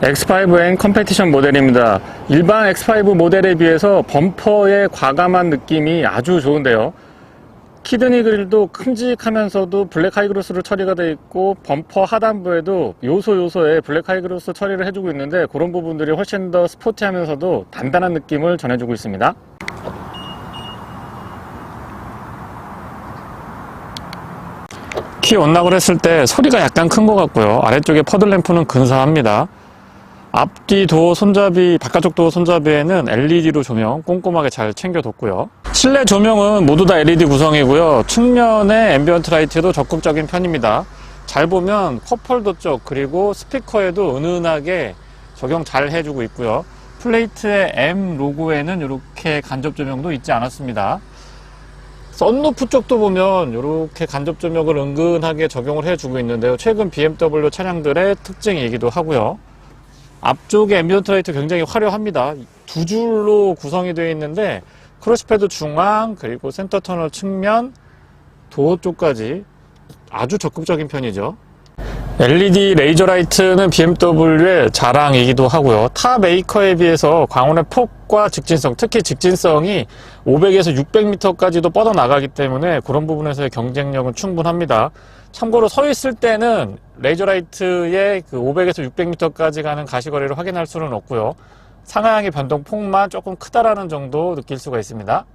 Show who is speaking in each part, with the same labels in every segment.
Speaker 1: X5N 컴페티션 모델입니다. 일반 X5 모델에 비해서 범퍼의 과감한 느낌이 아주 좋은데요. 키드니 그릴도 큼직하면서도 블랙 하이그로스로 처리가 되어 있고, 범퍼 하단부에도 요소에 블랙 하이그로스 처리를 해주고 있는데, 그런 부분들이 훨씬 더 스포티하면서도 단단한 느낌을 전해주고 있습니다. 키 언락을 했을 때 소리가 약간 큰 것 같고요. 아래쪽에 퍼들램프는 근사합니다. 앞뒤 도어 손잡이, 바깥쪽 도어 손잡이에는 LED로 조명 꼼꼼하게 잘 챙겨뒀고요. 실내 조명은 모두 다 LED 구성이고요. 측면의 앰비언트 라이트도 적극적인 편입니다. 잘 보면 컵홀더 쪽 그리고 스피커에도 은은하게 적용 잘 해주고 있고요. 플레이트의 M 로고에는 이렇게 간접 조명도 있지 않았습니다. 썬루프 쪽도 보면 이렇게 간접 조명을 은근하게 적용을 해주고 있는데요. 최근 BMW 차량들의 특징이기도 하고요. 앞쪽에 앰비언트 라이트 굉장히 화려합니다. 두 줄로 구성이 되어 있는데 크러쉬패드 중앙 그리고 센터 터널 측면 도어 쪽까지 아주 적극적인 편이죠. LED 레이저 라이트는 BMW의 자랑이기도 하고요. 타 메이커에 비해서 광원의 폭과 직진성, 특히 직진성이 500에서 600m까지도 뻗어나가기 때문에 그런 부분에서의 경쟁력은 충분합니다. 참고로 서 있을 때는 레이저 라이트의 그 500에서 600m까지 가는 가시거리를 확인할 수는 없고요. 상하향의 변동폭만 조금 크다라는 정도 느낄 수가 있습니다.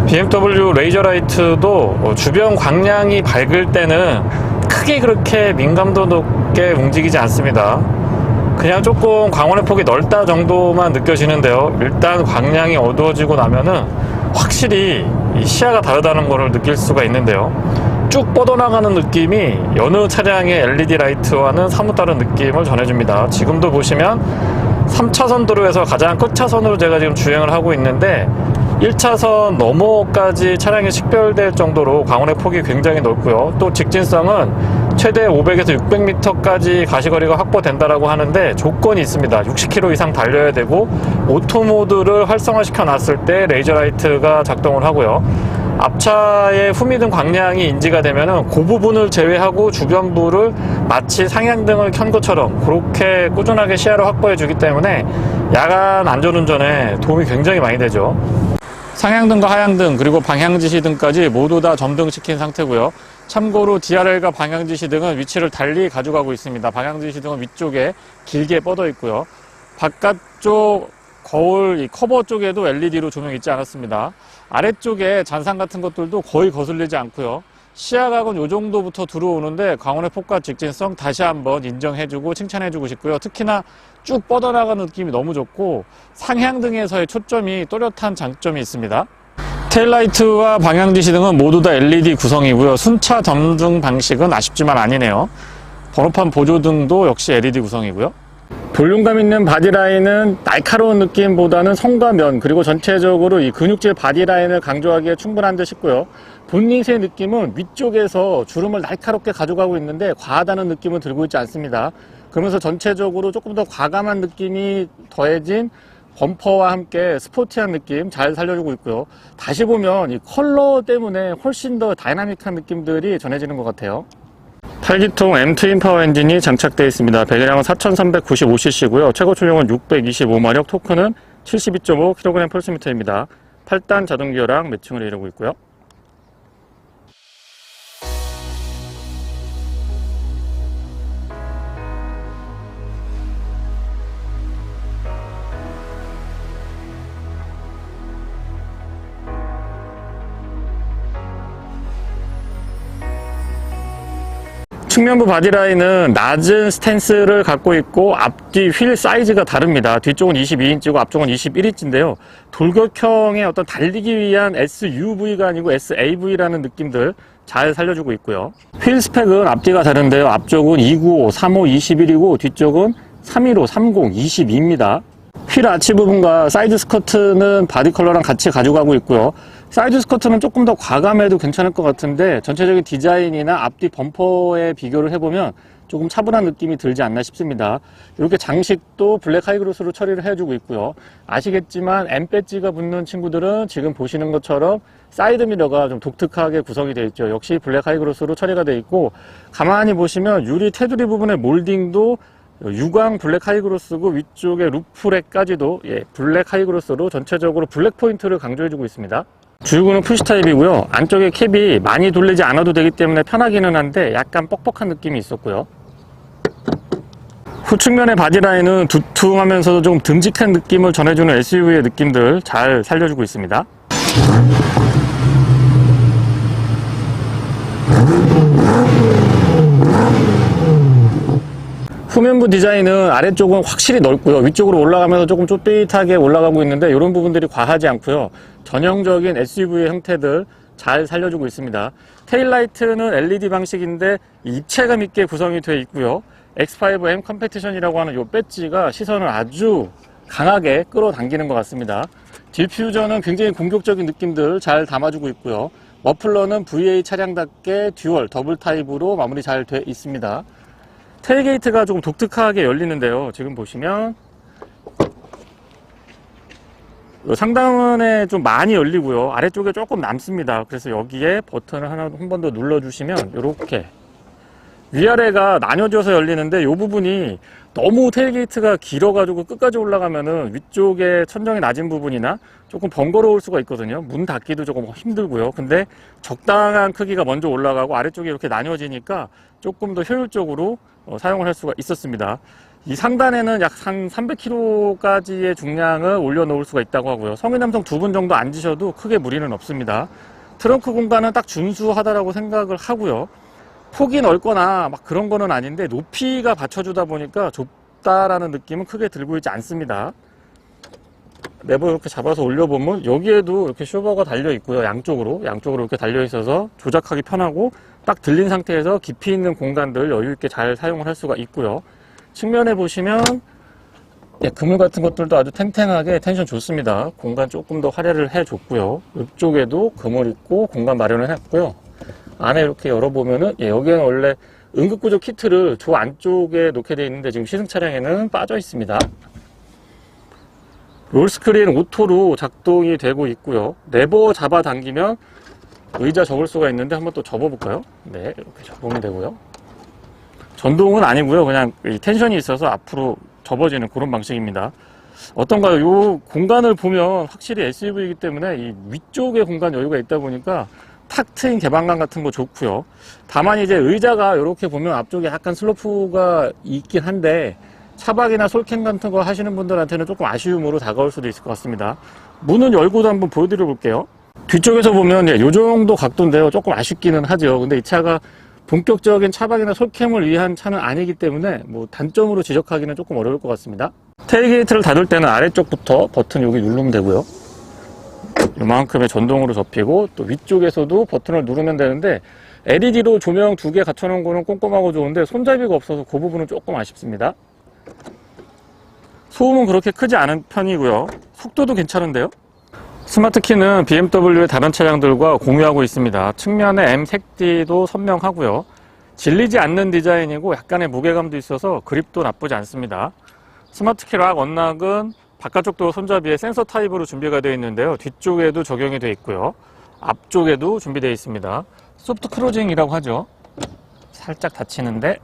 Speaker 1: BMW 레이저 라이트도 주변 광량이 밝을 때는 크게 그렇게 민감도 높게 움직이지 않습니다. 그냥 조금 광원의 폭이 넓다 정도만 느껴지는데요. 일단 광량이 어두워지고 나면은 확실히 이 시야가 다르다는 것을 느낄 수가 있는데요. 쭉 뻗어나가는 느낌이 여느 차량의 LED 라이트와는 사뭇 다른 느낌을 전해줍니다. 지금도 보시면 3차선 도로에서 가장 끝차선으로 제가 지금 주행을 하고 있는데 1차선 너머까지 차량이 식별될 정도로 광원의 폭이 굉장히 넓고요. 또 직진성은 최대 500에서 600m까지 가시거리가 확보된다라고 하는데 조건이 있습니다. 60km 이상 달려야 되고 오토 모드를 활성화시켜 놨을 때 레이저 라이트가 작동을 하고요. 앞차의 후미등 광량이 인지가 되면은 그 부분을 제외하고 주변부를 마치 상향등을 켠 것처럼 그렇게 꾸준하게 시야를 확보해 주기 때문에 야간 안전운전에 도움이 굉장히 많이 되죠. 상향등과 하향등 그리고 방향지시등까지 모두 다 점등시킨 상태고요. 참고로 DRL과 방향지시등은 위치를 달리 가져가고 있습니다. 방향지시등은 위쪽에 길게 뻗어 있고요. 바깥쪽 거울 이 커버 쪽에도 LED로 조명이 있지 않았습니다. 아래쪽에 잔상 같은 것들도 거의 거슬리지 않고요. 시야각은 이 정도부터 들어오는데 광원의 폭과 직진성 다시 한번 인정해주고 칭찬해주고 싶고요. 특히나 쭉 뻗어나가는 느낌이 너무 좋고 상향등에서의 초점이 또렷한 장점이 있습니다. 테일라이트와 방향지시등은 모두 다 LED 구성이고요. 순차 점등 방식은 아쉽지만 아니네요. 번호판 보조등도 역시 LED 구성이고요. 볼륨감 있는 바디라인은 날카로운 느낌보다는 성과 면 그리고 전체적으로 이 근육질 바디라인을 강조하기에 충분한 듯 싶고요. 본닛의 느낌은 위쪽에서 주름을 날카롭게 가져가고 있는데 과하다는 느낌은 들고 있지 않습니다. 그러면서 전체적으로 조금 더 과감한 느낌이 더해진 범퍼와 함께 스포티한 느낌 잘 살려주고 있고요. 다시 보면 이 컬러 때문에 훨씬 더 다이나믹한 느낌들이 전해지는 것 같아요. 8기통 M-트윈 파워 엔진이 장착되어 있습니다. 배기량은 4395cc고요. 최고 출력은 625마력, 토크는 72.5kg/m입니다. 8단 자동 기어랑 매칭을 이루고 있고요. 측면부 바디라인은 낮은 스탠스를 갖고 있고 앞뒤 휠 사이즈가 다릅니다. 뒤쪽은 22인치고 앞쪽은 21인치인데요. 돌격형의 어떤 달리기 위한 SUV가 아니고 SAV라는 느낌들 잘 살려주고 있고요. 휠 스펙은 앞뒤가 다른데요. 앞쪽은 295, 35, 21이고 뒤쪽은 315, 30, 22입니다. 휠 아치 부분과 사이드 스커트는 바디 컬러랑 같이 가져가고 있고요. 사이드 스커트는 조금 더 과감해도 괜찮을 것 같은데 전체적인 디자인이나 앞뒤 범퍼에 비교를 해보면 조금 차분한 느낌이 들지 않나 싶습니다. 이렇게 장식도 블랙 하이그로스로 처리를 해주고 있고요. 아시겠지만 M 배지가 붙는 친구들은 지금 보시는 것처럼 사이드 미러가 좀 독특하게 구성이 되어 있죠. 역시 블랙 하이그로스로 처리가 되어 있고 가만히 보시면 유리 테두리 부분의 몰딩도 유광 블랙 하이그로스고 위쪽에 루프렉까지도 블랙 하이그로스로 전체적으로 블랙 포인트를 강조해주고 있습니다. 주유구는 푸시 타입이고요. 안쪽에 캡이 많이 돌리지 않아도 되기 때문에 편하기는 한데 약간 뻑뻑한 느낌이 있었고요. 후측면의 바디라인은 두툼하면서도 좀 듬직한 느낌을 전해주는 SUV의 느낌들 잘 살려주고 있습니다. 후면부 디자인은 아래쪽은 확실히 넓고요. 위쪽으로 올라가면서 조금 좁빗하게 올라가고 있는데 이런 부분들이 과하지 않고요. 전형적인 SUV의 형태들 잘 살려주고 있습니다. 테일라이트는 LED 방식인데 입체감 있게 구성이 되어 있고요. X5M 컴페티션이라고 하는 이 배지가 시선을 아주 강하게 끌어당기는 것 같습니다. 디퓨저는 굉장히 공격적인 느낌들 잘 담아주고 있고요. 머플러는 VA 차량답게 듀얼 더블 타입으로 마무리 잘 되어 있습니다. 테일게이트가 조금 독특하게 열리는데요. 지금 보시면 상단에 좀 많이 열리고요. 아래쪽에 조금 남습니다. 그래서 여기에 버튼을 한 번 더 눌러주시면 이렇게 위아래가 나뉘어져서 열리는데 이 부분이 너무 테일게이트가 길어가지고 끝까지 올라가면은 위쪽에 천정이 낮은 부분이나 조금 번거로울 수가 있거든요. 문 닫기도 조금 힘들고요. 근데 적당한 크기가 먼저 올라가고 아래쪽이 이렇게 나뉘어지니까 조금 더 효율적으로 사용을 할 수가 있었습니다. 이 상단에는 약 한 300kg까지의 중량을 올려놓을 수가 있다고 하고요. 성인 남성 두 분 정도 앉으셔도 크게 무리는 없습니다. 트렁크 공간은 딱 준수하다라고 생각을 하고요. 폭이 넓거나 막 그런 거는 아닌데 높이가 받쳐주다 보니까 좁다라는 느낌은 크게 들고 있지 않습니다. 레버 이렇게 잡아서 올려보면 여기에도 이렇게 쇼버가 달려 있고요. 양쪽으로 이렇게 달려 있어서 조작하기 편하고 딱 들린 상태에서 깊이 있는 공간들 여유 있게 잘 사용을 할 수가 있고요. 측면에 보시면 그물 같은 것들도 아주 탱탱하게 텐션 좋습니다. 공간 조금 더 활약을 해줬고요. 이쪽에도 그물 있고 공간 마련을 했고요. 안에 이렇게 열어보면은 여기에는 원래 응급구조 키트를 저 안쪽에 놓게 되어 있는데 지금 시승 차량에는 빠져 있습니다. 롤스크린 오토로 작동이 되고 있고요. 레버 잡아당기면 의자 접을 수가 있는데 한번 또 접어볼까요? 네, 이렇게 접으면 되고요. 전동은 아니고요. 그냥 이 텐션이 있어서 앞으로 접어지는 그런 방식입니다. 어떤가요? 이 공간을 보면 확실히 SUV이기 때문에 이 위쪽에 공간 여유가 있다 보니까 탁 트인 개방감 같은 거 좋고요. 다만 이제 의자가 이렇게 보면 앞쪽에 약간 슬로프가 있긴 한데 차박이나 솔캠 같은 거 하시는 분들한테는 조금 아쉬움으로 다가올 수도 있을 것 같습니다. 문은 열고도 한번 보여드려 볼게요. 뒤쪽에서 보면 이 정도 각도인데요. 조금 아쉽기는 하죠. 근데 이 차가 본격적인 차박이나 솔캠을 위한 차는 아니기 때문에 뭐 단점으로 지적하기는 조금 어려울 것 같습니다. 테일게이트를 닫을 때는 아래쪽부터 버튼 여기 누르면 되고요. 이만큼의 전동으로 접히고 또 위쪽에서도 버튼을 누르면 되는데 LED로 조명 2개 갖춰놓은 거는 꼼꼼하고 좋은데 손잡이가 없어서 그 부분은 조금 아쉽습니다. 소음은 그렇게 크지 않은 편이고요. 속도도 괜찮은데요. 스마트키는 BMW의 다른 차량들과 공유하고 있습니다. 측면에 M 색띠도 선명하고요. 질리지 않는 디자인이고 약간의 무게감도 있어서 그립도 나쁘지 않습니다. 스마트키 락 언락은 바깥쪽도 손잡이에 센서 타입으로 준비가 되어 있는데요. 뒤쪽에도 적용이 되어 있고요. 앞쪽에도 준비되어 있습니다. 소프트 크로징이라고 하죠. 살짝 닫히는데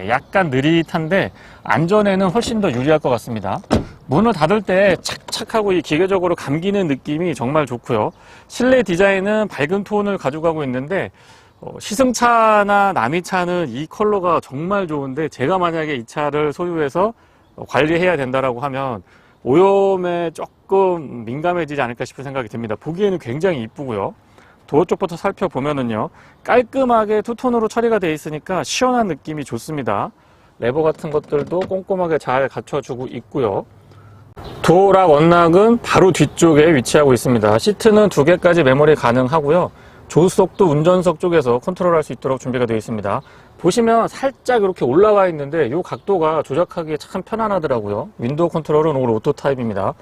Speaker 1: 약간 느릿한데 안전에는 훨씬 더 유리할 것 같습니다. 문을 닫을 때 착착하고 이 기계적으로 감기는 느낌이 정말 좋고요. 실내 디자인은 밝은 톤을 가져가고 있는데 시승차나 남이차는 이 컬러가 정말 좋은데 제가 만약에 이 차를 소유해서 관리해야 된다라고 하면 오염에 조금 민감해지지 않을까 싶은 생각이 듭니다. 보기에는 굉장히 이쁘고요. 도어 쪽부터 살펴보면은요, 깔끔하게 투톤으로 처리가 되어 있으니까 시원한 느낌이 좋습니다. 레버 같은 것들도 꼼꼼하게 잘 갖춰주고 있고요. 도어락 언락은 바로 뒤쪽에 위치하고 있습니다. 시트는 2개까지 메모리 가능하고요. 조수석도 운전석 쪽에서 컨트롤할 수 있도록 준비가 되어 있습니다. 보시면 살짝 이렇게 올라와 있는데 이 각도가 조작하기 참 편안하더라고요. 윈도우 컨트롤은 올 오토 타입입니다.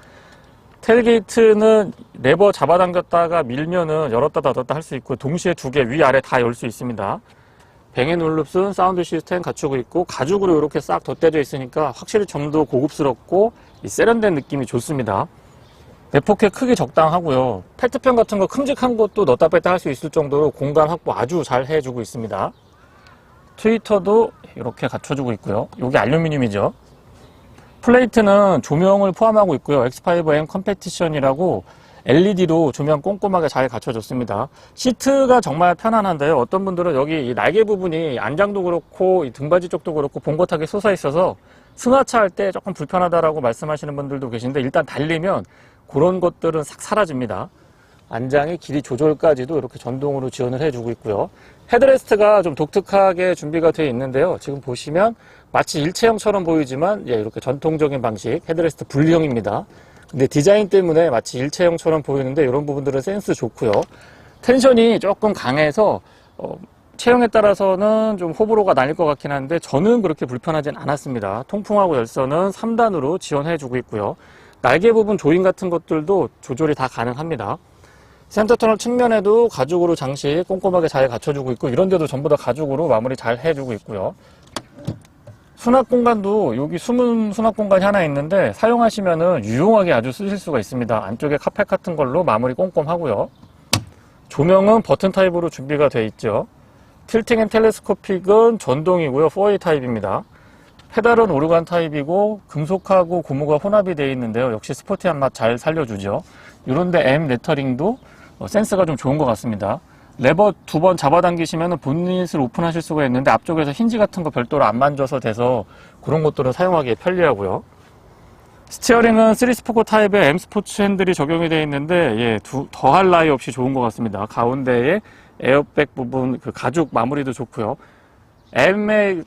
Speaker 1: 텔게이트는 레버 잡아당겼다가 밀면은 열었다 닫았다 할 수 있고 동시에 2개 위아래 다 열 수 있습니다. 뱅앤올룹슨 사운드 시스템 갖추고 있고 가죽으로 이렇게 싹 덧대져 있으니까 확실히 좀 더 고급스럽고 세련된 느낌이 좋습니다. 내포켓 크기 적당하고요. 페트병 같은 거 큼직한 것도 넣었다 뺐다 할 수 있을 정도로 공간 확보 아주 잘 해주고 있습니다. 트위터도 이렇게 갖춰주고 있고요. 이게 알루미늄이죠. 플레이트는 조명을 포함하고 있고요. X5M 컴페티션이라고 LED로 조명 꼼꼼하게 잘 갖춰줬습니다. 시트가 정말 편안한데요. 어떤 분들은 여기 이 날개 부분이 안장도 그렇고 이 등받이 쪽도 그렇고 봉긋하게 솟아 있어서 승하차 할 때 조금 불편하다라고 말씀하시는 분들도 계신데, 일단 달리면 그런 것들은 싹 사라집니다. 안장의 길이 조절까지도 이렇게 전동으로 지원을 해주고 있고요. 헤드레스트가 좀 독특하게 준비가 되어 있는데요. 지금 보시면 마치 일체형처럼 보이지만 이렇게 전통적인 방식 헤드레스트 분리형입니다. 근데 디자인 때문에 마치 일체형처럼 보이는데 이런 부분들은 센스 좋고요. 텐션이 조금 강해서 체형에 따라서는 좀 호불호가 나뉠 것 같긴 한데 저는 그렇게 불편하진 않았습니다. 통풍하고 열선은 3단으로 지원해주고 있고요. 날개 부분 조인 같은 것들도 조절이 다 가능합니다. 센터터널 측면에도 가죽으로 장식 꼼꼼하게 잘 갖춰주고 있고, 이런 데도 전부 다 가죽으로 마무리 잘 해주고 있고요. 수납 공간도 여기 숨은 수납 공간이 하나 있는데 사용하시면은 유용하게 아주 쓰실 수가 있습니다. 안쪽에 카펫 같은 걸로 마무리 꼼꼼하고요. 조명은 버튼 타입으로 준비가 되어 있죠. 틸팅 앤 텔레스코픽은 전동이고요. 4A 타입입니다. 페달은 오르간 타입이고 금속하고 고무가 혼합이 되어 있는데요. 역시 스포티한 맛 잘 살려주죠. 이런데 M 레터링도 센스가 좀 좋은 것 같습니다. 레버 2번 잡아당기시면 본닛을 오픈하실 수가 있는데 앞쪽에서 힌지 같은 거 별도로 안 만져서 돼서 그런 것들은 사용하기에 편리하고요. 스티어링은 3스포크 타입의 M 스포츠 핸들이 적용이 되어 있는데 더할 나위 없이 좋은 것 같습니다. 가운데에 에어백 부분 그 가죽 마무리도 좋고요. M의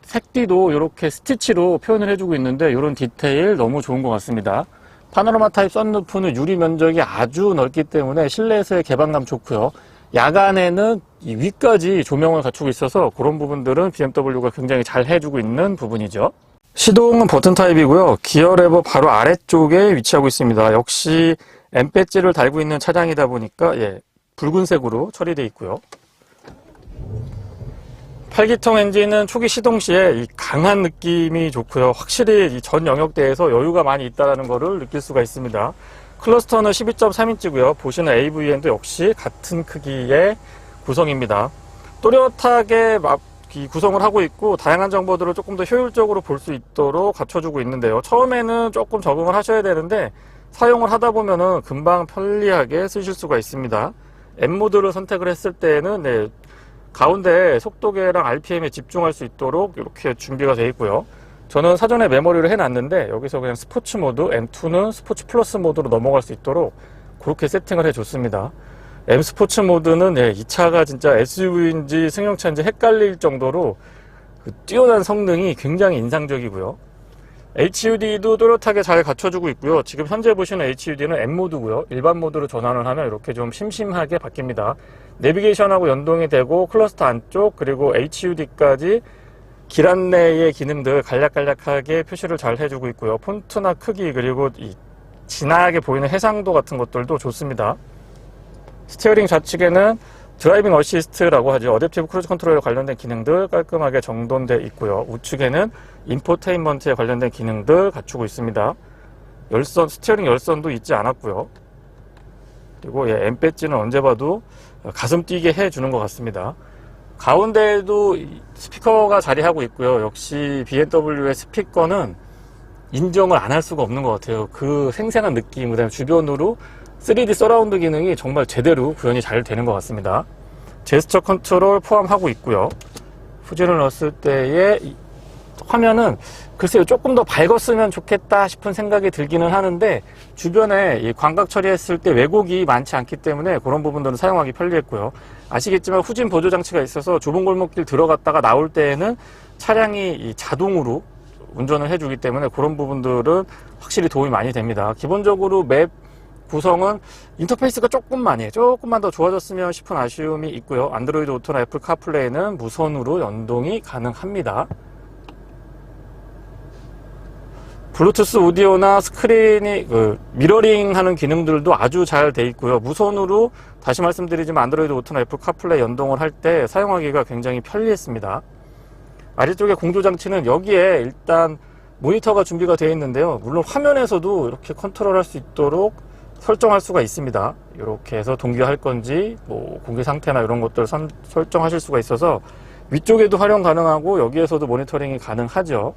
Speaker 1: 색띠도 이렇게 스티치로 표현을 해주고 있는데 이런 디테일 너무 좋은 것 같습니다. 파노라마 타입 썬루프는 유리 면적이 아주 넓기 때문에 실내에서의 개방감 좋고요. 야간에는 이 위까지 조명을 갖추고 있어서 그런 부분들은 BMW가 굉장히 잘 해주고 있는 부분이죠. 시동은 버튼 타입이고요. 기어 레버 바로 아래쪽에 위치하고 있습니다. 역시 M 배지를 달고 있는 차량이다 보니까 붉은색으로 처리되어 있고요. 8기통 엔진은 초기 시동 시에 이 강한 느낌이 좋고요. 확실히 이 전 영역대에서 여유가 많이 있다는 것을 느낄 수가 있습니다. 클러스터는 12.3인치고요. 보시는 AVM도 역시 같은 크기의 구성입니다. 또렷하게 구성을 하고 있고 다양한 정보들을 조금 더 효율적으로 볼 수 있도록 갖춰주고 있는데요. 처음에는 조금 적응을 하셔야 되는데 사용을 하다 보면은 금방 편리하게 쓰실 수가 있습니다. M모드를 선택을 했을 때는 가운데 속도계랑 RPM에 집중할 수 있도록 이렇게 준비가 되어 있고요. 저는 사전에 메모리를 해놨는데 여기서 그냥 스포츠 모드, M2는 스포츠 플러스 모드로 넘어갈 수 있도록 그렇게 세팅을 해줬습니다. M 스포츠 모드는 이 차가 진짜 SUV인지 승용차인지 헷갈릴 정도로 그 뛰어난 성능이 굉장히 인상적이고요. HUD도 또렷하게 잘 갖춰주고 있고요. 지금 현재 보시는 HUD는 M모드고요. 일반 모드로 전환을 하면 이렇게 좀 심심하게 바뀝니다. 내비게이션하고 연동이 되고 클러스터 안쪽 그리고 HUD까지 길 안내의 기능들 간략간략하게 표시를 잘 해주고 있고요. 폰트나 크기 그리고 이 진하게 보이는 해상도 같은 것들도 좋습니다. 스티어링 좌측에는 드라이빙 어시스트라고 하죠. 어댑티브 크루즈 컨트롤에 관련된 기능들 깔끔하게 정돈되어 있고요. 우측에는 인포테인먼트에 관련된 기능들 갖추고 있습니다. 열선, 스티어링 열선도 있지 않았고요. 그리고 M 배지는 언제 봐도 가슴 뛰게 해주는 것 같습니다. 가운데에도 스피커가 자리하고 있고요. 역시 BMW의 스피커는 인정을 안 할 수가 없는 것 같아요. 그 생생한 느낌, 그다음에 주변으로 3D 서라운드 기능이 정말 제대로 구현이 잘 되는 것 같습니다. 제스처 컨트롤 포함하고 있고요. 후진을 넣었을 때의 화면은 글쎄요 조금 더 밝았으면 좋겠다 싶은 생각이 들기는 하는데 주변에 이 광각 처리했을 때 왜곡이 많지 않기 때문에 그런 부분들은 사용하기 편리했고요. 아시겠지만 후진 보조 장치가 있어서 좁은 골목길 들어갔다가 나올 때에는 차량이 이 자동으로 운전을 해주기 때문에 그런 부분들은 확실히 도움이 많이 됩니다. 기본적으로 맵 구성은 인터페이스가 조금만 더 좋아졌으면 싶은 아쉬움이 있고요. 안드로이드 오토나 애플 카플레이는 무선으로 연동이 가능합니다. 블루투스 오디오나 스크린이 미러링 하는 기능들도 아주 잘 돼 있고요. 무선으로 다시 말씀드리지만 안드로이드 오토나 애플 카플레이 연동을 할 때 사용하기가 굉장히 편리했습니다. 아래쪽에 공조장치는 여기에 일단 모니터가 준비가 되어 있는데요. 물론 화면에서도 이렇게 컨트롤할 수 있도록 설정할 수가 있습니다. 이렇게 해서 동기화할 건지 뭐 공기 상태나 이런 것들을 설정하실 수가 있어서 위쪽에도 활용 가능하고 여기에서도 모니터링이 가능하죠.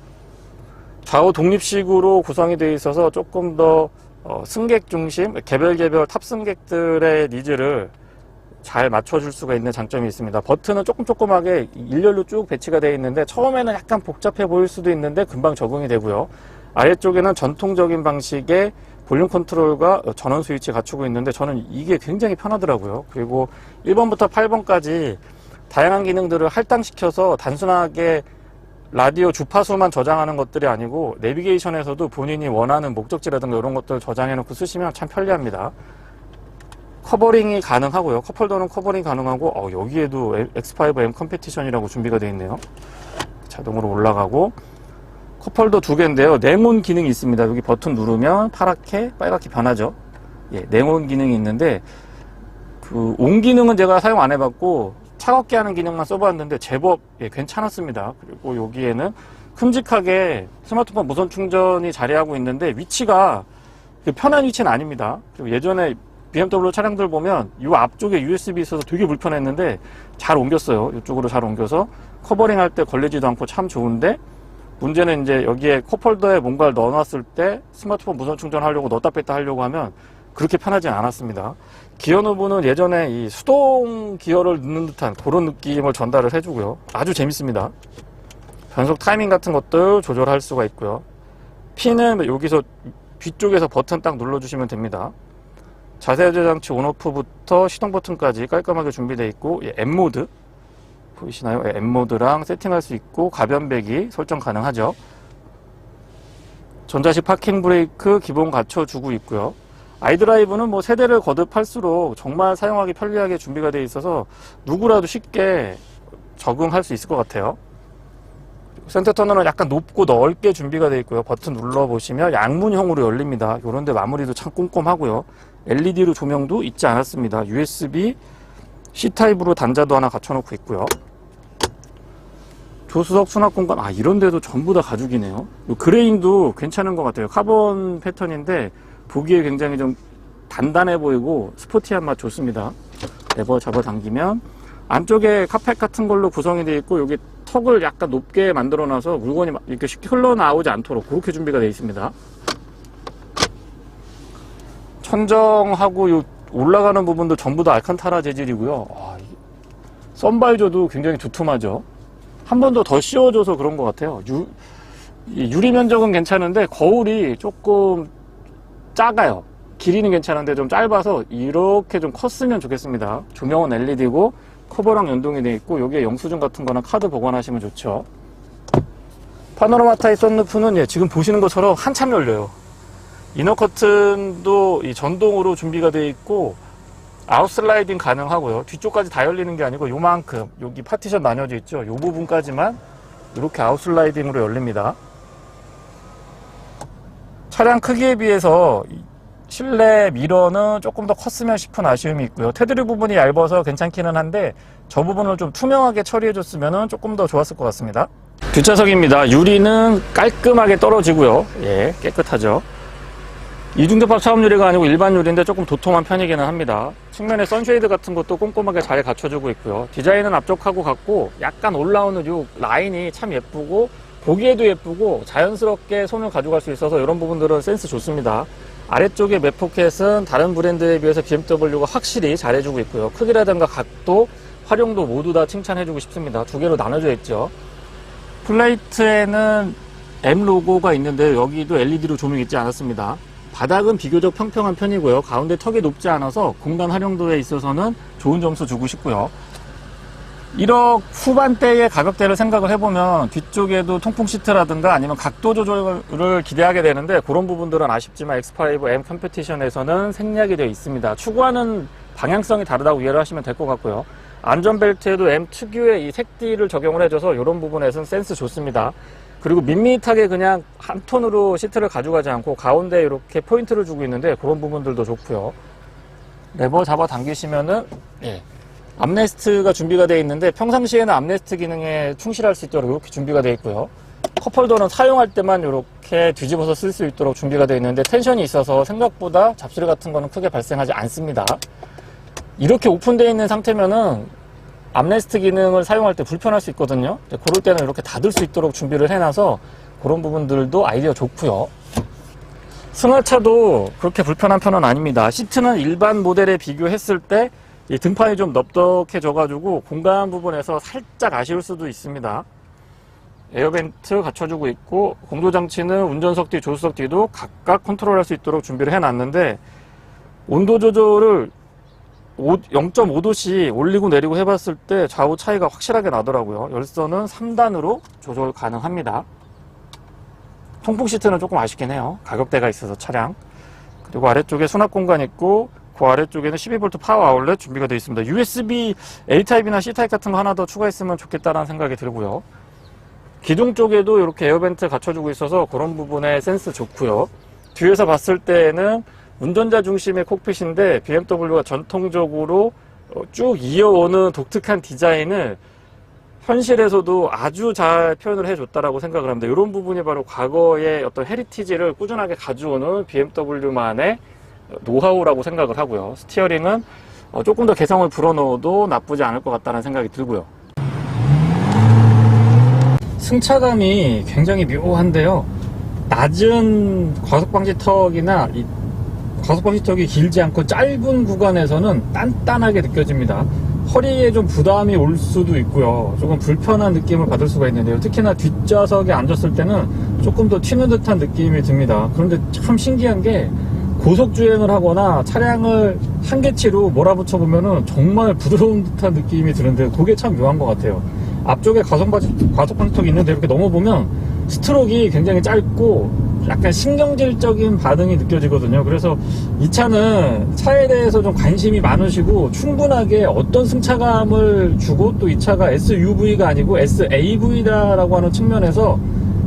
Speaker 1: 좌우 독립식으로 구성이 되어 있어서 조금 더 승객 중심, 개별 탑 승객들의 니즈를 잘 맞춰줄 수가 있는 장점이 있습니다. 버튼은 조그맣게 일렬로 쭉 배치가 되어 있는데 처음에는 약간 복잡해 보일 수도 있는데 금방 적응이 되고요. 아래쪽에는 전통적인 방식의 볼륨 컨트롤과 전원 스위치 갖추고 있는데 저는 이게 굉장히 편하더라고요. 그리고 1번부터 8번까지 다양한 기능들을 할당시켜서 단순하게 라디오 주파수만 저장하는 것들이 아니고 내비게이션에서도 본인이 원하는 목적지라든가 이런 것들 저장해 놓고 쓰시면 참 편리합니다. 커버링이 가능하고요. 컵홀더는 커버링 가능하고 여기에도 X5M 컴페티션이라고 준비가 되어 있네요. 자동으로 올라가고 컵홀더 2개인데요. 냉온 기능이 있습니다. 여기 버튼 누르면 파랗게 빨갛게 변하죠. 예, 냉온 기능이 있는데 그 온 기능은 제가 사용 안 해봤고 차갑게 하는 기능만 써봤는데 제법 괜찮았습니다. 그리고 여기에는 큼직하게 스마트폰 무선 충전이 자리하고 있는데 위치가 편한 위치는 아닙니다. 그리고 예전에 BMW 차량들 보면 이 앞쪽에 USB 있어서 되게 불편했는데 잘 옮겼어요. 이쪽으로 잘 옮겨서 커버링 할 때 걸리지도 않고 참 좋은데 문제는 이제 여기에 컵홀더에 뭔가를 넣어놨을 때 스마트폰 무선 충전하려고 넣었다 뺐다 하려고 하면 그렇게 편하지 않았습니다. 기어 노브는 예전에 이 수동 기어를 넣는 듯한 그런 느낌을 전달을 해주고요. 아주 재밌습니다. 변속 타이밍 같은 것들 조절할 수가 있고요. P는 여기서 뒤쪽에서 버튼 딱 눌러주시면 됩니다. 자세 조절 장치 온오프부터 시동 버튼까지 깔끔하게 준비되어 있고 M모드 보이시나요? M모드랑 세팅할 수 있고 가변 배기 설정 가능하죠. 전자식 파킹 브레이크 기본 갖춰주고 있고요. 아이드라이브는 뭐 세대를 거듭할수록 정말 사용하기 편리하게 준비가 되어 있어서 누구라도 쉽게 적응할 수 있을 것 같아요. 센터 터널은 약간 높고 넓게 준비가 되어 있고요. 버튼 눌러보시면 양문형으로 열립니다. 이런데 마무리도 참 꼼꼼하고요. LED로 조명도 있지 않았습니다. USB C타입으로 단자도 하나 갖춰놓고 있고요. 조수석 수납 공간, 이런데도 전부 다 가죽이네요. 그레인도 괜찮은 것 같아요. 카본 패턴인데 보기에 굉장히 좀 단단해 보이고 스포티한 맛 좋습니다. 레버 잡아당기면 안쪽에 카펫 같은 걸로 구성이 되어 있고 여기 턱을 약간 높게 만들어 놔서 물건이 이렇게 쉽게 흘러나오지 않도록 그렇게 준비가 되어 있습니다. 천정하고 요 올라가는 부분도 전부 다 알칸타라 재질이고요. 썬바이저도 굉장히 두툼하죠. 한 번 더 씌워줘서 그런 것 같아요. 유리 면적은 괜찮은데 거울이 조금 작아요. 길이는 괜찮은데 좀 짧아서 이렇게 좀 컸으면 좋겠습니다. 조명은 LED고 커버랑 연동이 되어 있고 여기에 영수증 같은 거나 카드 보관하시면 좋죠. 파노라마 타입 썬루프는 지금 보시는 것처럼 한참 열려요. 이너 커튼도 이 전동으로 준비가 되어 있고 아웃슬라이딩 가능하고요. 뒤쪽까지 다 열리는 게 아니고 요만큼 여기 파티션 나뉘어져 있죠. 요 부분까지만 이렇게 아웃슬라이딩으로 열립니다. 차량 크기에 비해서 실내 미러는 조금 더 컸으면 싶은 아쉬움이 있고요. 테두리 부분이 얇아서 괜찮기는 한데 저 부분을 좀 투명하게 처리해줬으면 조금 더 좋았을 것 같습니다. 뒷좌석입니다. 유리는 깔끔하게 떨어지고요. 깨끗하죠. 이중접합 차음 유리가 아니고 일반 유리인데 조금 도톰한 편이기는 합니다. 측면에 선쉐이드 같은 것도 꼼꼼하게 잘 갖춰주고 있고요. 디자인은 앞쪽하고 같고 약간 올라오는 요 라인이 참 예쁘고 보기에도 예쁘고 자연스럽게 손을 가져갈 수 있어서 이런 부분들은 센스 좋습니다. 아래쪽에 맵포켓은 다른 브랜드에 비해서 BMW가 확실히 잘해주고 있고요. 크기라든가 각도, 활용도 모두 다 칭찬해주고 싶습니다. 두 개로 나눠져 있죠. 플레이트에는 M 로고가 있는데 여기도 LED로 조명이 있지 않았습니다. 바닥은 비교적 평평한 편이고요. 가운데 턱이 높지 않아서 공간 활용도에 있어서는 좋은 점수 주고 싶고요. 1억 후반대의 가격대를 생각을 해보면 뒤쪽에도 통풍 시트라든가 아니면 각도 조절을 기대하게 되는데 그런 부분들은 아쉽지만 X5M 컴페티션에서는 생략이 되어 있습니다. 추구하는 방향성이 다르다고 이해를 하시면 될 것 같고요. 안전벨트에도 M 특유의 이 색띠를 적용을 해줘서 이런 부분에서는 센스 좋습니다. 그리고 밋밋하게 그냥 한 톤으로 시트를 가져가지 않고 가운데 이렇게 포인트를 주고 있는데 그런 부분들도 좋고요. 레버 잡아 당기시면은 암레스트가 준비가 되어 있는데 평상시에는 암레스트 기능에 충실할 수 있도록 이렇게 준비가 되어 있고요. 컵홀더는 사용할 때만 이렇게 뒤집어서 쓸 수 있도록 준비가 되어 있는데 텐션이 있어서 생각보다 잡소리 같은 거는 크게 발생하지 않습니다. 이렇게 오픈되어 있는 상태면은 암레스트 기능을 사용할 때 불편할 수 있거든요. 그럴 때는 이렇게 닫을 수 있도록 준비를 해놔서 그런 부분들도 아이디어 좋고요. 승하차도 그렇게 불편한 편은 아닙니다. 시트는 일반 모델에 비교했을 때 이 등판이 좀 넓적해져가지고 공간 부분에서 살짝 아쉬울 수도 있습니다. 에어벤트 갖춰주고 있고, 공조장치는 운전석 뒤, 조수석 뒤도 각각 컨트롤할 수 있도록 준비를 해놨는데, 온도 조절을 0.5도씩 올리고 내리고 해봤을 때 좌우 차이가 확실하게 나더라고요. 열선은 3단으로 조절 가능합니다. 통풍 시트는 조금 아쉽긴 해요. 가격대가 있어서 차량. 그리고 아래쪽에 수납 공간 있고, 그 아래쪽에는 12V 파워 아울렛 준비가 되어 있습니다. USB A타입이나 C타입 같은 거 하나 더 추가했으면 좋겠다라는 생각이 들고요. 기둥 쪽에도 이렇게 에어벤트 갖춰주고 있어서 그런 부분에 센스 좋고요. 뒤에서 봤을 때는 운전자 중심의 콕핏인데 BMW가 전통적으로 쭉 이어오는 독특한 디자인을 현실에서도 아주 잘 표현을 해줬다라고 생각을 합니다. 이런 부분이 바로 과거의 어떤 헤리티지를 꾸준하게 가져오는 BMW만의 노하우라고 생각을 하고요. 스티어링은 조금 더 개성을 불어넣어도 나쁘지 않을 것 같다는 생각이 들고요. 승차감이 굉장히 묘한데요. 낮은 과속방지턱이나 이 과속방지턱이 길지 않고 짧은 구간에서는 단단하게 느껴집니다. 허리에 좀 부담이 올 수도 있고요. 조금 불편한 느낌을 받을 수가 있는데요. 특히나 뒷좌석에 앉았을 때는 조금 더 튀는 듯한 느낌이 듭니다. 그런데 참 신기한 게 고속주행을 하거나 차량을 한계치로 몰아붙여 보면은 정말 부드러운 듯한 느낌이 드는데 그게 참 묘한 것 같아요. 앞쪽에 과속방지턱이 있는데 이렇게 넘어보면 스트로크가 굉장히 짧고 약간 신경질적인 반응이 느껴지거든요. 그래서 이 차는 차에 대해서 좀 관심이 많으시고 충분하게 어떤 승차감을 주고 또 이 차가 SUV가 아니고 SAV다라고 하는 측면에서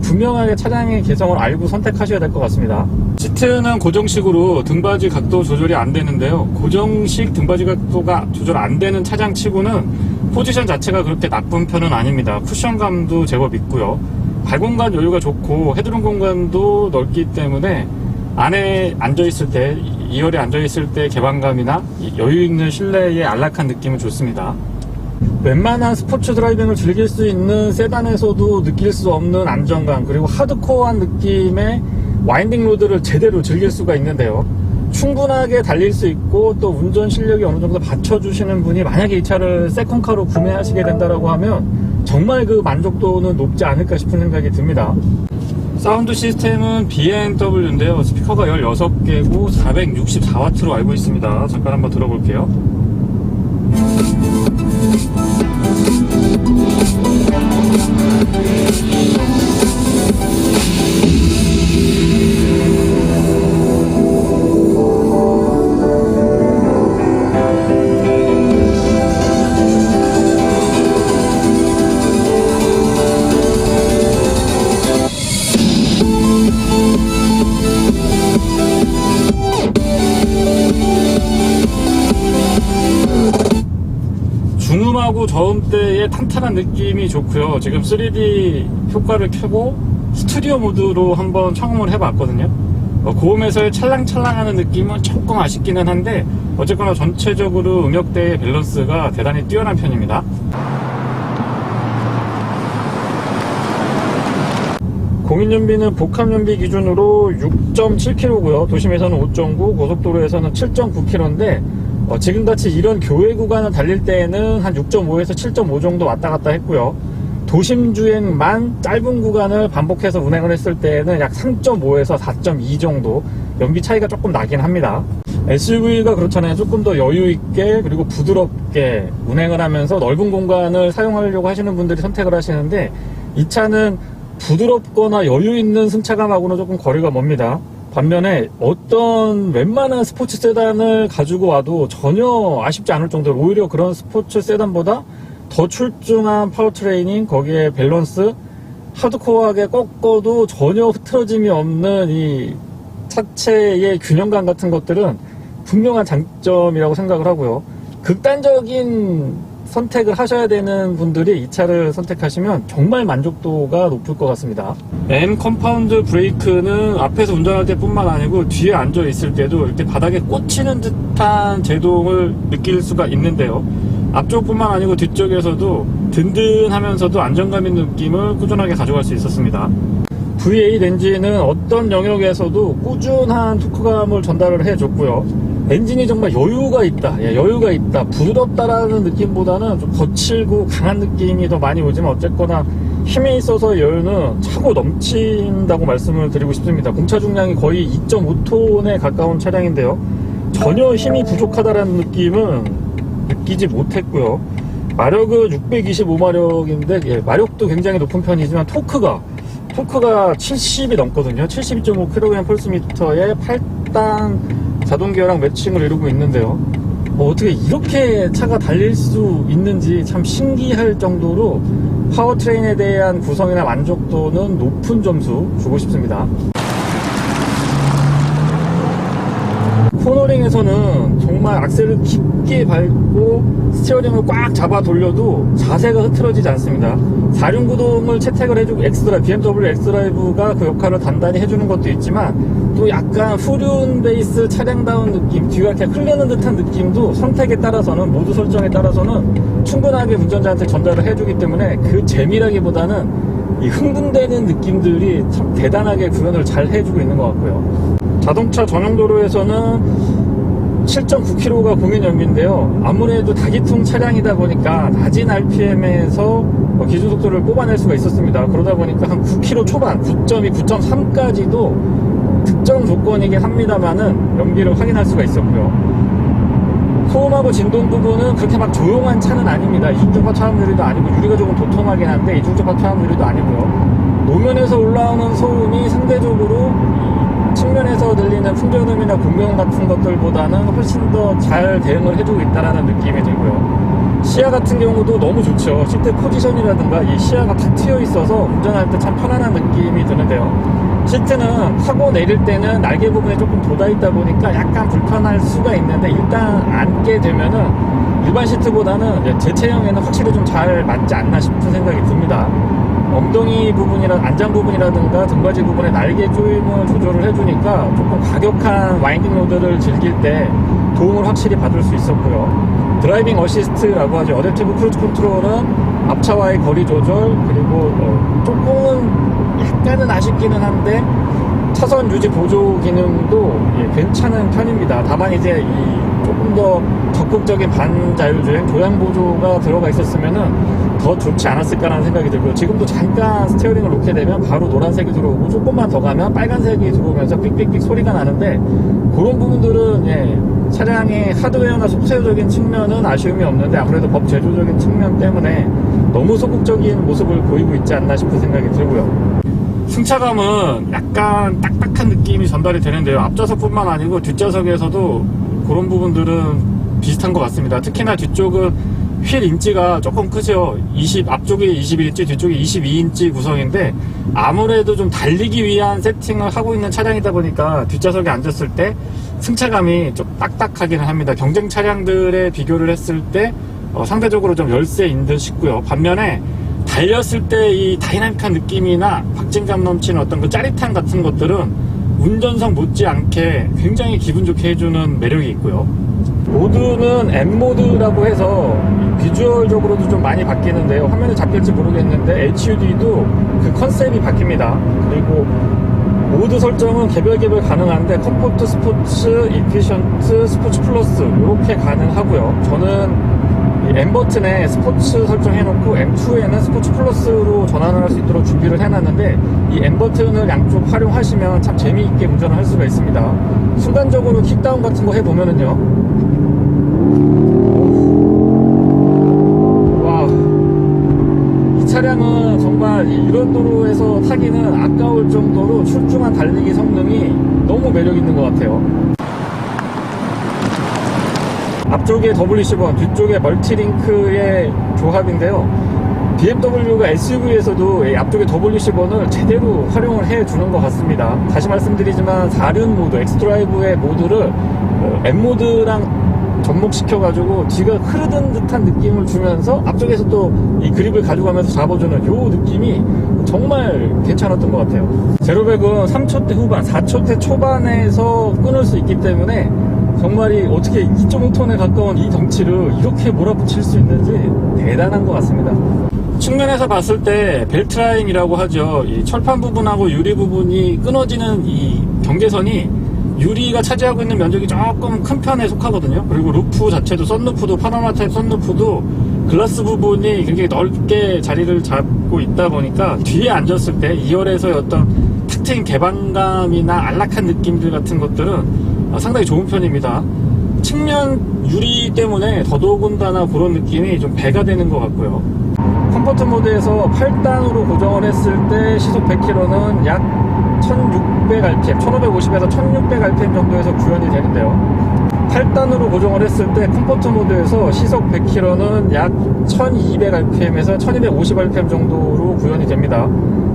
Speaker 1: 분명하게 차량의 개성을 알고 선택하셔야 될 것 같습니다. 시트는 고정식으로 등받이 각도 조절이 안 되는데요. 고정식 등받이 각도가 조절 안 되는 차량 치고는 포지션 자체가 그렇게 나쁜 편은 아닙니다. 쿠션감도 제법 있고요. 발공간 여유가 좋고 헤드룸 공간도 넓기 때문에 안에 앉아있을 때, 2열에 앉아있을 때 개방감이나 여유 있는 실내의 안락한 느낌은 좋습니다. 웬만한 스포츠 드라이빙을 즐길 수 있는 세단에서도 느낄 수 없는 안정감, 그리고 하드코어한 느낌의 와인딩 로드를 제대로 즐길 수가 있는데요. 충분하게 달릴 수 있고 또 운전 실력이 어느 정도 받쳐주시는 분이 만약에 이 차를 세컨카로 구매하시게 된다라고 하면 정말 그 만족도는 높지 않을까 싶은 생각이 듭니다. 사운드 시스템은 BMW인데요. 스피커가 16개고 464W로 알고 있습니다. 잠깐 한번 들어볼게요. 중음하고 저음대의 탄탄한 느낌이 좋고요. 지금 3D 효과를 켜고 스튜디오 모드로 한번 청음을 해봤거든요. 고음에서의 찰랑찰랑하는 느낌은 조금 아쉽기는 한데 어쨌거나 전체적으로 음역대의 밸런스가 대단히 뛰어난 편입니다. 공인연비는 복합연비 기준으로 6.7km고요. 도심에서는 5.9, 고속도로에서는 7.9km인데 지금같이 이런 교외 구간을 달릴 때에는 한 6.5에서 7.5 정도 왔다 갔다 했고요. 도심 주행만 짧은 구간을 반복해서 운행을 했을 때에는 약 3.5에서 4.2 정도 연비 차이가 조금 나긴 합니다. SUV가 그렇잖아요. 조금 더 여유 있게 그리고 부드럽게 운행을 하면서 넓은 공간을 사용하려고 하시는 분들이 선택을 하시는데 이 차는 부드럽거나 여유 있는 승차감하고는 조금 거리가 멉니다. 반면에 어떤 웬만한 스포츠 세단을 가지고 와도 전혀 아쉽지 않을 정도로 오히려 그런 스포츠 세단보다 더 출중한 파워트레이닝, 거기에 밸런스, 하드코어하게 꺾어도 전혀 흐트러짐이 없는 이 차체의 균형감 같은 것들은 분명한 장점이라고 생각을 하고요. 극단적인 선택을 하셔야 되는 분들이 이 차를 선택하시면 정말 만족도가 높을 것 같습니다. M 컴파운드 브레이크는 앞에서 운전할 때뿐만 아니고 뒤에 앉아 있을 때도 이렇게 바닥에 꽂히는 듯한 제동을 느낄 수가 있는데요. 앞쪽뿐만 아니고 뒤쪽에서도 든든하면서도 안정감 있는 느낌을 꾸준하게 가져갈 수 있었습니다. V8 엔진은 어떤 영역에서도 꾸준한 토크감을 전달을 해줬고요. 엔진이 정말 여유가 있다, 여유가 있다, 부드럽다라는 느낌보다는 좀 거칠고 강한 느낌이 더 많이 오지만 어쨌거나 힘에 있어서 여유는 차고 넘친다고 말씀을 드리고 싶습니다. 공차 중량이 거의 2.5톤에 가까운 차량인데요, 전혀 힘이 부족하다라는 느낌은 느끼지 못했고요. 마력은 625마력인데 마력도 굉장히 높은 편이지만 토크가 70이 넘거든요. 72.5kgm/m에 8단 자동기어랑 매칭을 이루고 있는데요. 어떻게 이렇게 차가 달릴 수 있는지 참 신기할 정도로 파워트레인에 대한 구성이나 만족도는 높은 점수 주고 싶습니다. 코너링에서는 정말 악셀을 깊게 밟고 스티어링을 꽉 잡아 돌려도 자세가 흐트러지지 않습니다. 4륜구동을 채택을 해주고 BMW 엑스드라이브가 그 역할을 단단히 해주는 것도 있지만 또 약간 후륜 베이스 차량다운 느낌, 뒤가 이렇게 흐르는 듯한 느낌도 선택에 따라서는, 모드 설정에 따라서는 충분하게 운전자한테 전달을 해주기 때문에 그 재미라기보다는 이 흥분되는 느낌들이 참 대단하게 구현을 잘 해주고 있는 것 같고요. 자동차 전용 도로에서는 7.9km가 공인 연비인데요. 아무래도 다기통 차량이다 보니까 낮은 RPM에서 기준 속도를 뽑아낼 수가 있었습니다. 그러다 보니까 한 9km 초반, 9.2, 9.3까지도 특정 조건이긴 합니다만은 연비를 확인할 수가 있었고요. 소음하고 진동 부분은 그렇게 막 조용한 차는 아닙니다. 이중적파 차음 유리도 아니고, 유리가 조금 도톰하긴 한데 이중적파 차음 유리도 아니고요. 노면에서 올라오는 소음이 상대적으로 측면에서 들리는 풍전음이나 공명 같은 것들보다는 훨씬 더 잘 대응을 해주고 있다는 느낌이 들고요. 시야 같은 경우도 너무 좋죠. 시트 포지션이라든가 이 시야가 탁 트여 있어서 운전할 때 참 편안한 느낌이 드는데요. 시트는 타고 내릴 때는 날개 부분에 조금 돋아 있다 보니까 약간 불편할 수가 있는데, 일단 앉게 되면은 일반 시트보다는 제 체형에는 확실히 좀 잘 맞지 않나 싶은 생각이 듭니다. 엉덩이 부분이나 안장 부분이라든가 등받이 부분에 날개 조임을 조절을 해주니까 조금 과격한 와인딩 로드를 즐길 때 도움을 확실히 받을 수 있었고요. 드라이빙 어시스트라고 하죠. 어댑티브 크루즈 컨트롤은 앞차와의 거리 조절, 그리고 조금은 약간은 아쉽기는 한데 차선 유지 보조 기능도 괜찮은 편입니다. 다만 이제 조금 더 적극적인 반자율주행 조향 보조가 들어가 있었으면은 더 좋지 않았을까라는 생각이 들고요. 지금도 잠깐 스티어링을 놓게 되면 바로 노란색이 들어오고 조금만 더 가면 빨간색이 들어오면서 삑삑삑 소리가 나는데, 그런 부분들은 차량의 하드웨어나 소프트웨어적인 측면은 아쉬움이 없는데 아무래도 법 제조적인 측면 때문에 너무 소극적인 모습을 보이고 있지 않나 싶은 생각이 들고요. 승차감은 약간 딱딱한 느낌이 전달이 되는데요. 앞좌석뿐만 아니고 뒷좌석에서도 그런 부분들은 비슷한 것 같습니다. 특히나 뒤쪽은 휠 인치가 조금 크죠. 앞쪽이 21인치, 뒤쪽이 22인치 구성인데 아무래도 좀 달리기 위한 세팅을 하고 있는 차량이다 보니까 뒷좌석에 앉았을 때 승차감이 좀 딱딱하기는 합니다. 경쟁 차량들에 비교를 했을 때 상대적으로 좀 열세인 듯 싶고요. 반면에 달렸을 때 이 다이나믹한 느낌이나 박진감 넘치는 어떤 그 짜릿함 같은 것들은 운전석 못지않게 굉장히 기분 좋게 해주는 매력이 있고요. 모드는 M모드라고 해서 비주얼적으로도 좀 많이 바뀌는데요. 화면에 잡힐지 모르겠는데 HUD도 그 컨셉이 바뀝니다. 그리고 모드 설정은 개별 가능한데 컴포트, 스포츠, 이피션트, 스포츠 플러스 이렇게 가능하고요. 저는 M 버튼에 스포츠 설정해놓고 M2에는 스포츠 플러스로 전환을 할 수 있도록 준비를 해놨는데, 이 M 버튼을 양쪽 활용하시면 참 재미있게 운전을 할 수가 있습니다. 순간적으로 킥다운 같은 거 해보면은요, 와, 이 차량은 정말 이런 도로에서 타기는 아까울 정도로 출중한 달리기 성능이 너무 매력있는 것 같아요. 앞쪽에 WC1, 뒤쪽에 멀티링크의 조합인데요. BMW가 SUV에서도 앞쪽에 WC1을 제대로 활용을 해주는 것 같습니다. 다시 말씀드리지만 4륜 모드, 엑스드라이브의 모드를 M모드랑 접목시켜가지고 뒤가 흐르는 듯한 느낌을 주면서 앞쪽에서 또 이 그립을 가져가면서 잡아주는 이 느낌이 정말 괜찮았던 것 같아요. 제로백은 3초대 후반, 4초대 초반에서 끊을 수 있기 때문에 정말이 어떻게 2.5톤에 가까운 이 덩치를 이렇게 몰아붙일 수 있는지 대단한 것 같습니다. 측면에서 봤을 때 벨트라인이라고 하죠. 이 철판 부분하고 유리 부분이 끊어지는 이 경계선이 유리가 차지하고 있는 면적이 조금 큰 편에 속하거든요. 그리고 루프 자체도 썬루프도 파노라마 타입 썬루프도 글라스 부분이 굉장히 넓게 자리를 잡고 있다 보니까 뒤에 앉았을 때 2열에서의 어떤 탁 트인 개방감이나 안락한 느낌들 같은 것들은 상당히 좋은 편입니다. 측면 유리 때문에 더더군다나 그런 느낌이 좀 배가 되는 것 같고요. 컴포트 모드에서 8단으로 고정을 했을 때 시속 100km는 약 1600rpm, 1550에서 1600rpm 정도에서 구현이 되는데요. 8단으로 고정을 했을 때 컴포트 모드에서 시속 100km는 약 1200rpm에서 1250rpm 정도로 구현이 됩니다.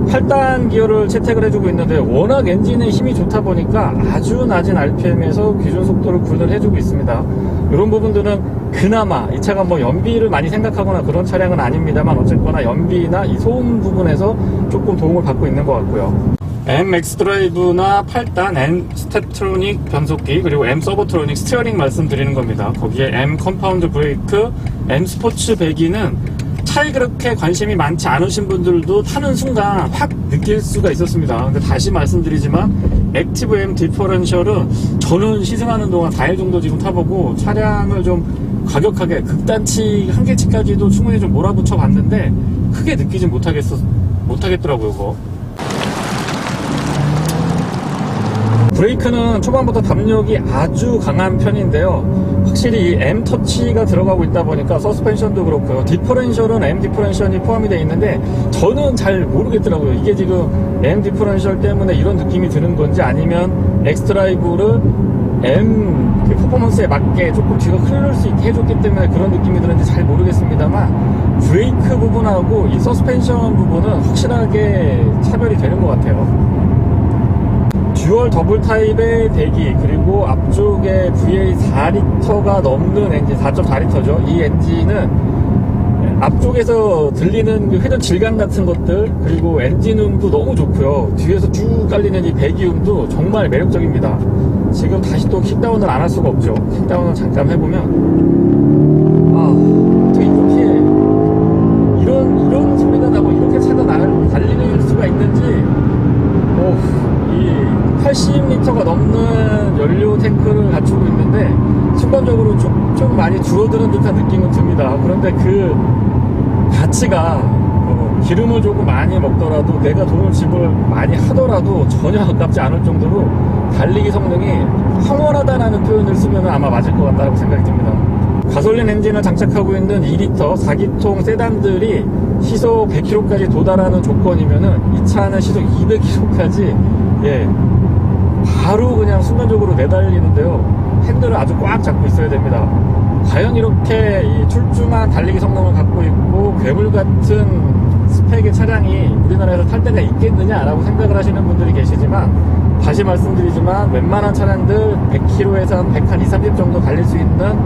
Speaker 1: 8단 기어를 채택을 해주고 있는데 워낙 엔진의 힘이 좋다 보니까 아주 낮은 RPM에서 기준 속도를 구현을 해주고 있습니다. 이런 부분들은 그나마 이 차가 뭐 연비를 많이 생각하거나 그런 차량은 아닙니다만 어쨌거나 연비나 이 소음 부분에서 조금 도움을 받고 있는 것 같고요. M 엑스드라이브나 8단 M 스텝트로닉 변속기 그리고 M 서버트로닉 스티어링 말씀드리는 겁니다. 거기에 M 컴파운드 브레이크, M 스포츠 배기는 차에 그렇게 관심이 많지 않으신 분들도 타는 순간 확 느낄 수가 있었습니다. 근데 다시 말씀드리지만 액티브 M 디퍼런셜은 저는 시승하는 동안 4일 정도 지금 타보고 차량을 좀 과격하게 극단치 한계치까지도 충분히 좀 몰아붙여 봤는데 크게 느끼진 못하겠더라고요. 그거. 브레이크는 초반부터 담력이 아주 강한 편인데요. 확실히 이 M 터치가 들어가고 있다 보니까 서스펜션도 그렇고요. 디퍼런셜은 M 디퍼런셜이 포함이 되어 있는데 저는 잘 모르겠더라고요. 이게 지금 M 디퍼런셜 때문에 이런 느낌이 드는 건지 아니면 엑스드라이브를 M 그 퍼포먼스에 맞게 조금 뒤가 흐를 수 있게 해줬기 때문에 그런 느낌이 드는지 잘 모르겠습니다만 브레이크 부분하고 이 서스펜션 부분은 확실하게 차별이 되는 것 같아요. 듀얼 더블 타입의 배기 그리고 앞쪽에 VA 4L가 넘는 엔진 4.4L죠. 이 엔진은 앞쪽에서 들리는 그 회전 질감 같은 것들 그리고 엔진음도 너무 좋고요. 뒤에서 쭉 깔리는 이 배기음도 정말 매력적입니다. 지금 다시 또 킥다운을 안 할 수가 없죠. 킥다운을 잠깐 해보면 어떻게 이렇게 이런 소리가 나고 이렇게 차가 달릴 수가 있는지 이 80리터가 넘는 연료 탱크를 갖추고 있는데 순간적으로 좀 많이 줄어드는 듯한 느낌은 듭니다. 그런데 그 가치가 기름을 조금 많이 먹더라도 내가 돈을 지불 많이 하더라도 전혀 아깝지 않을 정도로 달리기 성능이 황홀하다는 표현을 쓰면 아마 맞을 것 같다고 생각이 듭니다. 가솔린 엔진을 장착하고 있는 2리터 4기통 세단들이 시속 100km까지 도달하는 조건이면은 이 차는 시속 200km까지 바로 그냥 순간적으로 내달리는데요. 핸들을 아주 꽉 잡고 있어야 됩니다. 과연 이렇게 이 출중한 달리기 성능을 갖고 있고 괴물 같은 스펙의 차량이 우리나라에서 탈 때가 있겠느냐라고 생각을 하시는 분들이 계시지만 다시 말씀드리지만 웬만한 차량들 100km에서 한 120, 30 정도 달릴 수 있는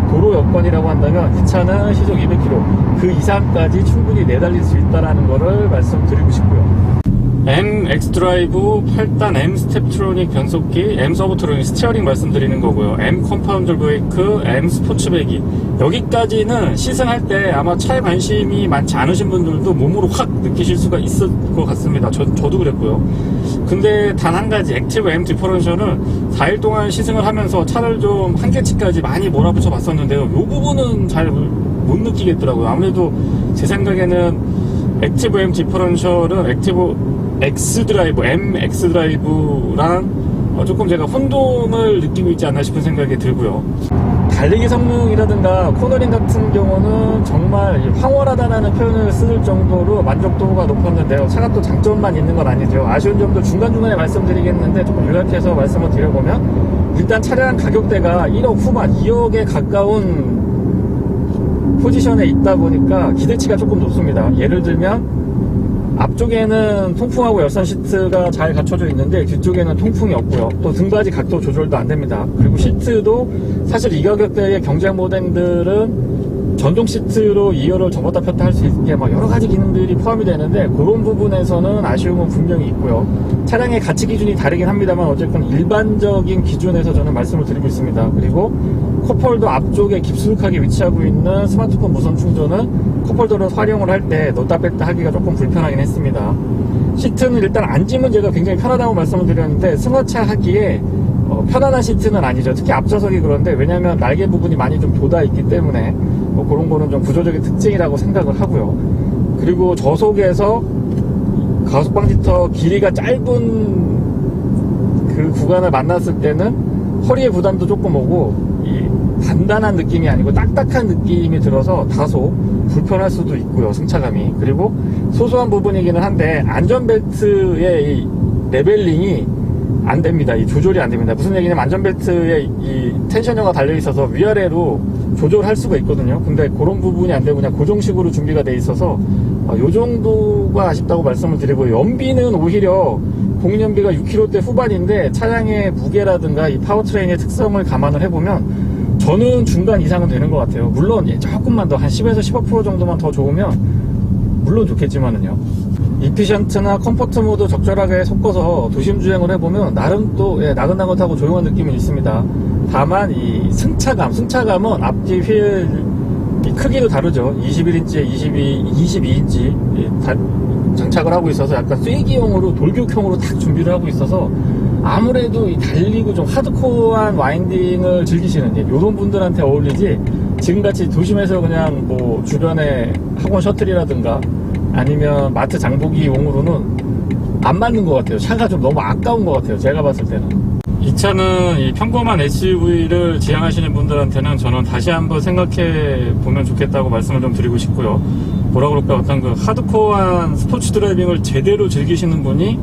Speaker 1: 도로 여건이라고 한다면 이 차는 시속 200km 그 이상까지 충분히 내달릴 수 있다는 것을 말씀드리고 싶고요. M 엑스드라이브 8단 M 스텝트로닉 변속기, M 서버트로닉 스티어링 말씀드리는 거고요. M 컴파운드 브레이크, M 스포츠 배기 여기까지는 시승할 때 아마 차에 관심이 많지 않으신 분들도 몸으로 확 느끼실 수가 있을 것 같습니다. 저도 그랬고요. 근데 단 한 가지 액티브 M 디퍼런셜은 4일 동안 시승을 하면서 차를 좀 한계치까지 많이 몰아붙여 봤었는데요. 이 부분은 잘 못 느끼겠더라고요. 아무래도 제 생각에는 액티브 M 디퍼런셜은 액티브 엑스드라이브, M 엑스드라이브랑 조금 제가 혼동을 느끼고 있지 않나 싶은 생각이 들고요. 달리기 성능이라든가 코너링 같은 경우는 정말 황홀하다는 표현을 쓸 정도로 만족도가 높았는데요. 차가 또 장점만 있는 건 아니죠. 아쉬운 점도 중간중간에 말씀드리겠는데 조금 요약해서 말씀을 드려보면 일단 차량 가격대가 1억 후반, 2억에 가까운 포지션에 있다 보니까 기대치가 조금 높습니다. 예를 들면 앞쪽에는 통풍하고 열선 시트가 잘 갖춰져 있는데 뒤쪽에는 통풍이 없고요. 또 등받이 각도 조절도 안 됩니다. 그리고 시트도 사실 이 가격대의 경쟁 모델들은 전동 시트로 2열을 접었다 폈다 할 수 있게 막 여러 가지 기능들이 포함이 되는데 그런 부분에서는 아쉬움은 분명히 있고요. 차량의 가치 기준이 다르긴 합니다만 어쨌든 일반적인 기준에서 저는 말씀을 드리고 있습니다. 그리고 컵홀더 앞쪽에 깊숙하게 위치하고 있는 스마트폰 무선 충전은 컵홀더를 활용을 할 때 넣다 뺐다 하기가 조금 불편하긴 했습니다. 시트는 일단 앉으면 제가 굉장히 편하다고 말씀을 드렸는데 승하차 하기에 편안한 시트는 아니죠. 특히 앞좌석이 그런데 왜냐하면 날개 부분이 많이 좀 돋아 있기 때문에 그런 거는 좀 구조적인 특징이라고 생각을 하고요. 그리고 저속에서 가속방지턱 길이가 짧은 그 구간을 만났을 때는 허리의 부담도 조금 오고 이 단단한 느낌이 아니고 딱딱한 느낌이 들어서 다소 불편할 수도 있고요. 승차감이. 그리고 소소한 부분이기는 한데 안전벨트의 이 레벨링이 안 됩니다. 이 조절이 안 됩니다. 무슨 얘기냐면 안전벨트에 이 텐셔너가 달려 있어서 위아래로 조절할 수가 있거든요. 근데 그런 부분이 안 되고 그냥 고정식으로 준비가 돼 있어서 요 정도가 아쉽다고 말씀을 드리고, 연비는 오히려 공인연비가 6km대 후반인데 차량의 무게라든가 이 파워트레인의 특성을 감안을 해보면 저는 중간 이상은 되는 것 같아요. 물론 조금만 더 한 10에서 15% 정도만 더 좋으면 물론 좋겠지만은요. 이피션트나 컴포트 모드 적절하게 섞어서 도심 주행을 해보면 나름 또 나긋나긋하고 조용한 느낌이 있습니다. 다만 이 승차감은 앞뒤 휠 크기도 다르죠. 21인치에 22인치 장착을 하고 있어서 약간 쐐기용으로 돌격형으로 딱 준비를 하고 있어서 아무래도 이 달리고 좀 하드코어한 와인딩을 즐기시는 이런 분들한테 어울리지, 지금같이 도심에서 그냥 뭐 주변에 학원 셔틀이라든가 아니면 마트 장보기용으로는 안 맞는 것 같아요. 차가 좀 너무 아까운 것 같아요. 제가 봤을 때는. 이 차는 이 평범한 SUV를 지향하시는 분들한테는 저는 다시 한번 생각해 보면 좋겠다고 말씀을 좀 드리고 싶고요. 뭐라 그럴까, 어떤 그 하드코어한 스포츠 드라이빙을 제대로 즐기시는 분이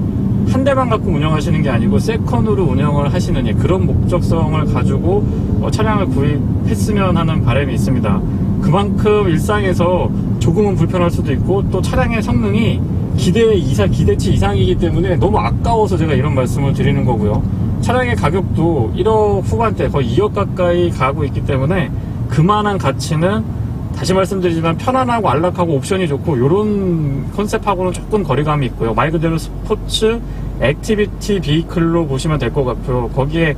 Speaker 1: 한 대만 갖고 운영하시는 게 아니고 세컨으로 운영을 하시는 그런 목적성을 가지고 차량을 구입했으면 하는 바람이 있습니다. 그만큼 일상에서 조금은 불편할 수도 있고 또 차량의 성능이 기대치 이상이기 때문에 너무 아까워서 제가 이런 말씀을 드리는 거고요. 차량의 가격도 1억 후반대 거의 2억 가까이 가고 있기 때문에 그만한 가치는 다시 말씀드리지만 편안하고 안락하고 옵션이 좋고 이런 컨셉하고는 조금 거리감이 있고요. 말 그대로 스포츠 액티비티 비이클로 보시면 될 것 같고요. 거기에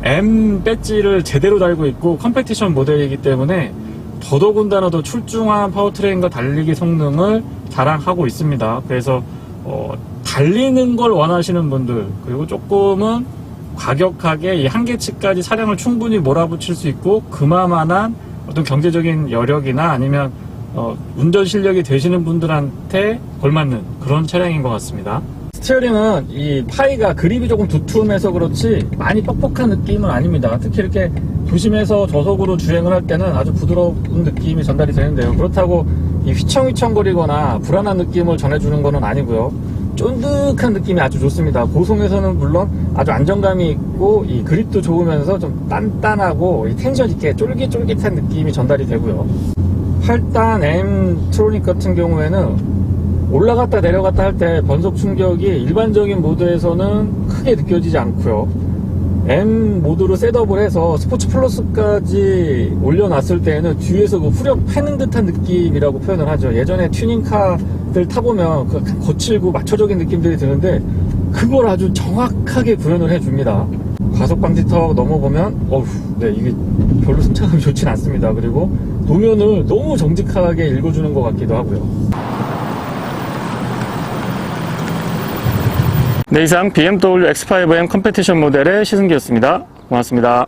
Speaker 1: M 배지를 제대로 달고 있고 컴패티션 모델이기 때문에 더더군다나 더 출중한 파워트레인과 달리기 성능을 자랑하고 있습니다. 그래서 달리는 걸 원하시는 분들, 그리고 조금은 과격하게 이 한계치까지 차량을 충분히 몰아붙일 수 있고 그만한 어떤 경제적인 여력이나 아니면 운전 실력이 되시는 분들한테 걸맞는 그런 차량인 것 같습니다. 스티어링은 이 파이가 그립이 조금 두툼해서 그렇지 많이 뻑뻑한 느낌은 아닙니다. 특히 이렇게 도심에서 저속으로 주행을 할 때는 아주 부드러운 느낌이 전달이 되는데요. 그렇다고 이 휘청휘청거리거나 불안한 느낌을 전해주는 것은 아니고요. 쫀득한 느낌이 아주 좋습니다. 고속에서는 물론 아주 안정감이 있고 이 그립도 좋으면서 좀 단단하고 이 텐션 있게 쫄깃쫄깃한 느낌이 전달이 되고요. 8단 M 트로닉 같은 경우에는 올라갔다 내려갔다 할 때 변속 충격이 일반적인 모드에서는 크게 느껴지지 않고요. M 모드로 셋업을 해서 스포츠 플러스까지 올려놨을 때에는 뒤에서 그 후력 패는 듯한 느낌이라고 표현을 하죠. 예전에 튜닝카들 타보면 그 거칠고 마초적인 느낌들이 드는데 그걸 아주 정확하게 구현을 해줍니다. 과속방지턱 넘어보면 이게 별로 승차감이 좋진 않습니다. 그리고 도면을 너무 정직하게 읽어주는 것 같기도 하고요. 네, 이상 BMW X5M 컴패티션 모델의 시승기였습니다. 고맙습니다.